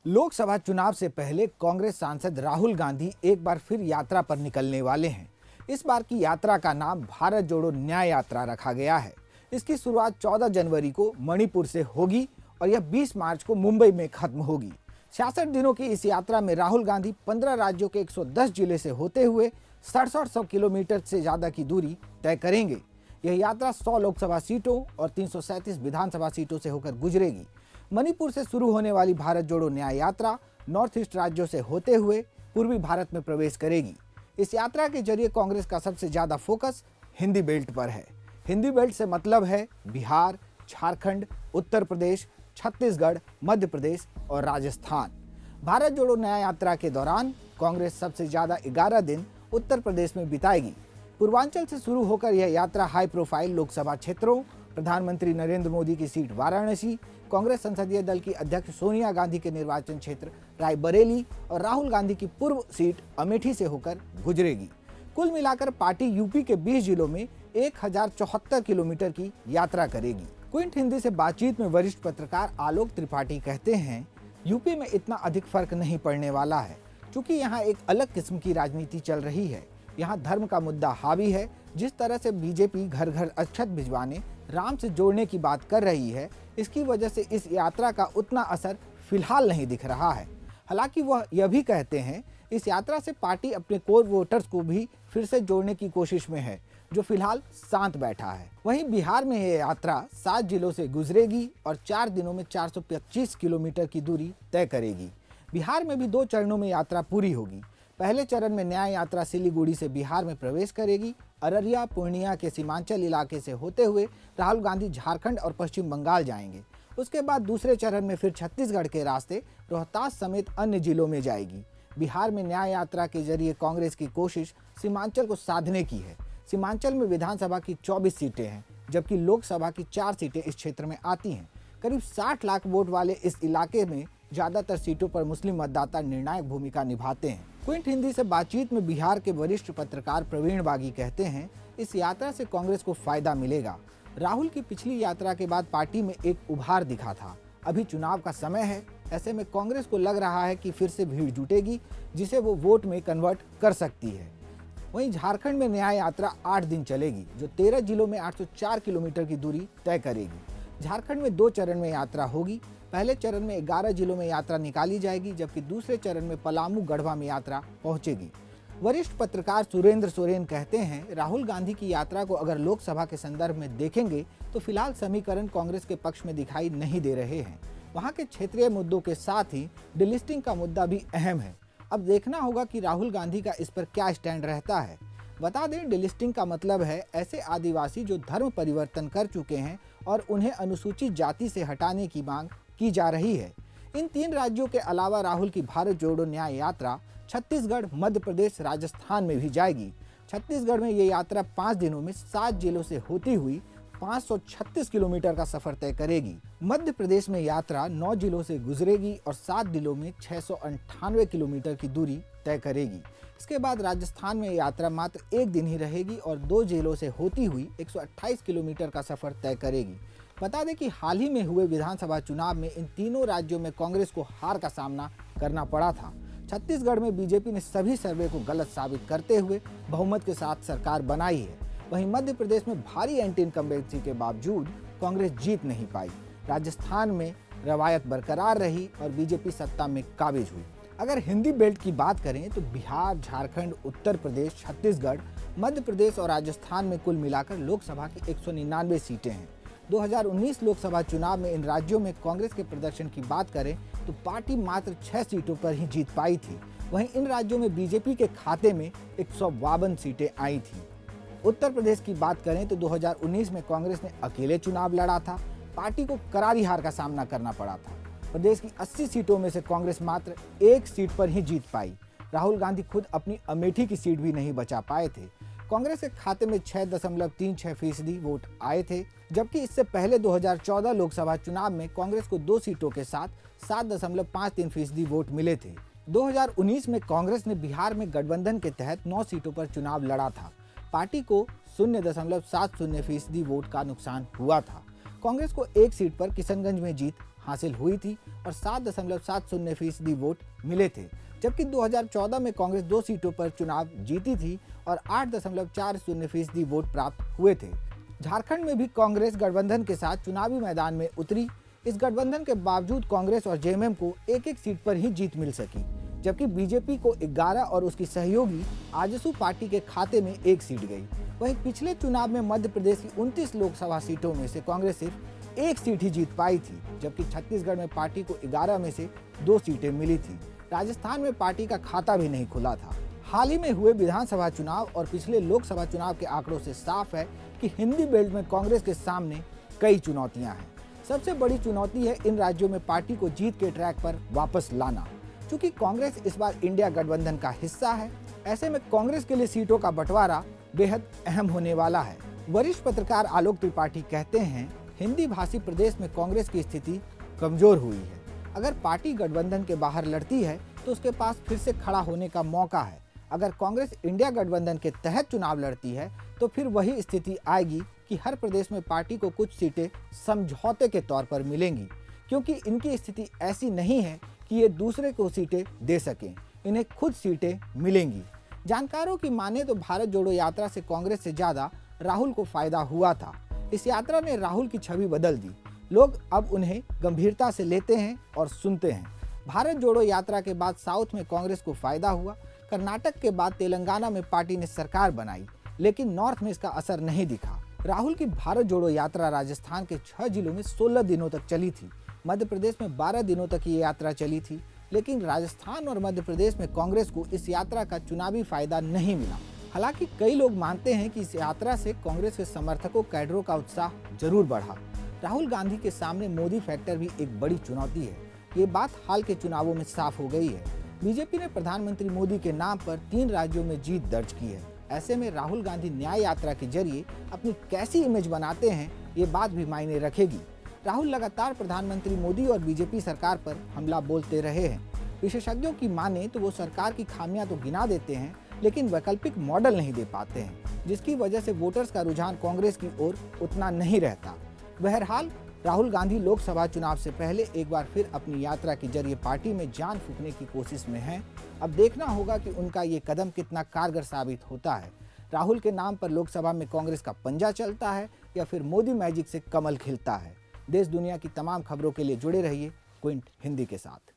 लोकसभा चुनाव से पहले कांग्रेस सांसद राहुल गांधी एक बार फिर यात्रा पर निकलने वाले हैं। इस बार की यात्रा का नाम भारत जोड़ो न्याय यात्रा रखा गया है। इसकी शुरुआत 14 जनवरी को मणिपुर से होगी और यह 20 मार्च को मुंबई में खत्म होगी। 66 दिनों की इस यात्रा में राहुल गांधी 15 राज्यों के 110 जिले से होते हुए 6700 किलोमीटर से ज्यादा की दूरी तय करेंगे। यह यात्रा 100 लोकसभा सीटों और 337 विधानसभा सीटों से होकर गुजरेगी। मणिपुर से शुरू होने वाली भारत जोड़ो न्याय यात्रा नॉर्थ ईस्ट राज्यों से होते हुए पूर्वी भारत में प्रवेश करेगी। इस यात्रा के जरिए कांग्रेस का सबसे ज्यादा फोकस हिंदी बेल्ट पर है। हिंदी बेल्ट से मतलब है बिहार, झारखंड, उत्तर प्रदेश, छत्तीसगढ़, मध्य प्रदेश और राजस्थान। भारत जोड़ो न्याय यात्रा के दौरान कांग्रेस सबसे ज्यादा 11 दिन उत्तर प्रदेश में बिताएगी। पूर्वांचल से शुरू होकर यह यात्रा हाई प्रोफाइल लोकसभा क्षेत्रों, प्रधानमंत्री नरेंद्र मोदी की सीट वाराणसी, कांग्रेस संसदीय दल की अध्यक्ष सोनिया गांधी के निर्वाचन क्षेत्र रायबरेली और राहुल गांधी की पूर्व सीट अमेठी से होकर गुजरेगी। कुल मिलाकर पार्टी यूपी के 20 जिलों में 1074 किलोमीटर की यात्रा करेगी। क्विंट हिंदी से बातचीत में वरिष्ठ पत्रकार आलोक त्रिपाठी कहते हैं, यूपी में इतना अधिक फर्क नहीं पड़ने वाला है, क्योंकि यहाँ एक अलग किस्म की राजनीति चल रही है। यहाँ धर्म का मुद्दा हावी है। जिस तरह से बीजेपी घर घर अक्षत भिजवाने, राम से जोड़ने की बात कर रही है, इसकी वजह से इस यात्रा का उतना असर फिलहाल नहीं दिख रहा है। हालांकि वह यह भी कहते हैं, इस यात्रा से पार्टी अपने कोर वोटर्स को भी फिर से जोड़ने की कोशिश में है, जो फिलहाल शांत बैठा है। वहीं बिहार में यह यात्रा 7 जिलों से गुजरेगी और 4 दिनों में 425 किलोमीटर की दूरी तय करेगी। बिहार में भी 2 चरणों में यात्रा पूरी होगी। पहले चरण में न्याय यात्रा सिलीगुड़ी से बिहार में प्रवेश करेगी। अररिया, पूर्णिया के सीमांचल इलाके से होते हुए राहुल गांधी झारखंड और पश्चिम बंगाल जाएंगे। उसके बाद दूसरे चरण में फिर छत्तीसगढ़ के रास्ते रोहतास समेत अन्य जिलों में जाएगी। बिहार में न्याय यात्रा के जरिए कांग्रेस की कोशिश सीमांचल को साधने की है। सीमांचल में विधानसभा की 24 सीटें हैं, जबकि लोकसभा की 4 सीटें इस क्षेत्र में आती हैं। करीब 60 लाख वोट वाले इस इलाके में ज्यादातर सीटों पर मुस्लिम मतदाता निर्णायक भूमिका निभाते हैं। क्विंट हिंदी से बातचीत में बिहार के वरिष्ठ पत्रकार प्रवीण बागी कहते हैं, इस यात्रा से कांग्रेस को फायदा मिलेगा। राहुल की पिछली यात्रा के बाद पार्टी में एक उभार दिखा था। अभी चुनाव का समय है, ऐसे में कांग्रेस को लग रहा है कि फिर से भीड़ जुटेगी, जिसे वो वोट में कन्वर्ट कर सकती है। वहीं झारखंड में न्याय यात्रा 8 दिन चलेगी, जो 13 जिलों में 804 किलोमीटर की दूरी तय करेगी। झारखंड में 2 चरण में यात्रा होगी। पहले चरण में 11 जिलों में यात्रा निकाली जाएगी, जबकि दूसरे चरण में पलामू, गढ़वा में यात्रा पहुंचेगी। वरिष्ठ पत्रकार सुरेंद्र सोरेन कहते हैं, राहुल गांधी की यात्रा को अगर लोकसभा के संदर्भ में देखेंगे तो फिलहाल समीकरण कांग्रेस के पक्ष में दिखाई नहीं दे रहे हैं। वहां के क्षेत्रीय मुद्दों के साथ ही डिलिस्टिंग का मुद्दा भी अहम है। अब देखना होगा कि राहुल गांधी का इस पर क्या स्टैंड रहता है। बता दें, डिलिस्टिंग का मतलब है ऐसे आदिवासी जो धर्म परिवर्तन कर चुके हैं और उन्हें अनुसूचित जाति से हटाने की मांग की जा रही है। इन 3 राज्यों के अलावा राहुल की भारत जोड़ो न्याय यात्रा छत्तीसगढ़, मध्य प्रदेश, राजस्थान में भी जाएगी। छत्तीसगढ़ में ये यात्रा 5 दिनों में 7 जिलों से होती हुई 536 किलोमीटर का सफर तय करेगी। मध्य प्रदेश में यात्रा 9 जिलों से गुजरेगी और 7 जिलों में 698 किलोमीटर की दूरी तय करेगी। इसके बाद राजस्थान में यात्रा मात्र 1 दिन ही रहेगी और 2 जिलों से होती हुई 128 किलोमीटर का सफर तय करेगी। बता दें कि हाल ही में हुए विधानसभा चुनाव में इन तीनों राज्यों में कांग्रेस को हार का सामना करना पड़ा था। छत्तीसगढ़ में बीजेपी ने सभी सर्वे को गलत साबित करते हुए बहुमत के साथ सरकार बनाई है। वहीं मध्य प्रदेश में भारी एंटी इनकम्बेंसी के बावजूद कांग्रेस जीत नहीं पाई। राजस्थान में रवायत बरकरार रही और बीजेपी सत्ता में काबिज हुई। अगर हिंदी बेल्ट की बात करें तो बिहार, झारखंड, उत्तर प्रदेश, छत्तीसगढ़, मध्य प्रदेश और राजस्थान में कुल मिलाकर लोकसभा की 199 सीटें हैं। 2019 लोकसभा चुनाव में इन राज्यों में कांग्रेस के प्रदर्शन की बात करें तो पार्टी मात्र 6 सीटों पर ही जीत पाई थी। वहीं इन राज्यों में बीजेपी के खाते में 152 सीटें आई थी। उत्तर प्रदेश की बात करें तो 2019 में कांग्रेस ने अकेले चुनाव लड़ा था। पार्टी को करारी हार का सामना करना पड़ा था। प्रदेश की 80 सीटों में से कांग्रेस मात्र 1 सीट पर ही जीत पाई। राहुल गांधी खुद अपनी अमेठी की सीट भी नहीं बचा पाए थे। कांग्रेस के खाते में 6.36% वोट आए थे, जबकि इससे पहले 2014 लोकसभा चुनाव में कांग्रेस को 2 सीटों के साथ 7.53% वोट मिले थे। 2019 में कांग्रेस ने बिहार में गठबंधन के तहत 9 सीटों पर चुनाव लड़ा था। पार्टी को 0.70% वोट का नुकसान हुआ था। कांग्रेस को 1 सीट पर किशनगंज में जीत हासिल हुई थी और 7.70% वोट मिले थे, जबकि 2014 में कांग्रेस 2 सीटों पर चुनाव जीती थी और 8.40% वोट प्राप्त हुए थे। झारखंड में भी कांग्रेस गठबंधन के साथ चुनावी मैदान में उतरी। इस गठबंधन के बावजूद कांग्रेस और जेएमएम को एक-एक सीट पर ही जीत मिल सकी, जबकि बीजेपी को 11 और उसकी सहयोगी आजसू पार्टी के खाते में 1 सीट गई। वहीं पिछले चुनाव में मध्य प्रदेश की 29 लोकसभा सीटों में से कांग्रेस सिर्फ 1 सीट ही जीत पाई थी, जबकि छत्तीसगढ़ में पार्टी को 11 में से 2 सीटें मिली थी। राजस्थान में पार्टी का खाता भी नहीं खुला था। हाल ही में हुए विधानसभा चुनाव और पिछले लोकसभा चुनाव के आंकड़ों से साफ है कि हिंदी बेल्ट में कांग्रेस के सामने कई चुनौतियां हैं। सबसे बड़ी चुनौती है इन राज्यों में पार्टी को जीत के ट्रैक पर वापस लाना। चूंकि कांग्रेस इस बार इंडिया गठबंधन का हिस्सा है, ऐसे में कांग्रेस के लिए सीटों का बंटवारा बेहद अहम होने वाला है। वरिष्ठ पत्रकार आलोक त्रिपाठी कहते हैं, हिंदी भाषी प्रदेश में कांग्रेस की स्थिति कमजोर हुई है। अगर पार्टी गठबंधन के बाहर लड़ती है तो उसके पास फिर से खड़ा होने का मौका है। अगर कांग्रेस इंडिया गठबंधन के तहत चुनाव लड़ती है तो फिर वही स्थिति आएगी कि हर प्रदेश में पार्टी को कुछ सीटें समझौते के तौर पर मिलेंगी, क्योंकि इनकी स्थिति ऐसी नहीं है कि ये दूसरे को सीटें दे सकें। इन्हें खुद सीटें मिलेंगी। जानकारों की माने तो भारत जोड़ो यात्रा से कांग्रेस से ज्यादा राहुल को फायदा हुआ था। इस यात्रा ने राहुल की छवि बदल दी। लोग अब उन्हें गंभीरता से लेते हैं और सुनते हैं। भारत जोड़ो यात्रा के बाद साउथ में कांग्रेस को फायदा हुआ। कर्नाटक के बाद तेलंगाना में पार्टी ने सरकार बनाई, लेकिन नॉर्थ में इसका असर नहीं दिखा। राहुल की भारत जोड़ो यात्रा राजस्थान के 6 जिलों में 16 दिनों तक चली थी। मध्य प्रदेश में 12 दिनों तक ये यात्रा चली थी, लेकिन राजस्थान और मध्य प्रदेश में कांग्रेस को इस यात्रा का चुनावी फायदा नहीं मिला। हालांकि कई लोग मानते हैं कि इस यात्रा से कांग्रेस के समर्थकों कैडरों का उत्साह जरूर बढ़ा। राहुल गांधी के सामने मोदी फैक्टर भी एक बड़ी चुनौती है। ये बात हाल के चुनावों में साफ हो गई है। बीजेपी ने प्रधानमंत्री मोदी के नाम पर 3 राज्यों में जीत दर्ज की है। ऐसे में राहुल गांधी न्याय यात्रा के जरिए अपनी कैसी इमेज बनाते हैं, ये बात भी मायने रखेगी। राहुल लगातार प्रधानमंत्री मोदी और बीजेपी सरकार पर हमला बोलते रहे हैं। विशेषज्ञों की माने तो वो सरकार की खामियां तो गिना देते हैं, लेकिन वैकल्पिक मॉडल नहीं दे पाते हैं, जिसकी वजह से वोटर्स का रुझान कांग्रेस की ओर उतना नहीं रहता। बहरहाल राहुल गांधी लोकसभा चुनाव से पहले एक बार फिर अपनी यात्रा के जरिए पार्टी में जान फूंकने की कोशिश में हैं। अब देखना होगा कि उनका ये कदम कितना कारगर साबित होता है। राहुल के नाम पर लोकसभा में कांग्रेस का पंजा चलता है या फिर मोदी मैजिक से कमल खिलता है। देश दुनिया की तमाम खबरों के लिए जुड़े रहिए क्विंट हिंदी के साथ।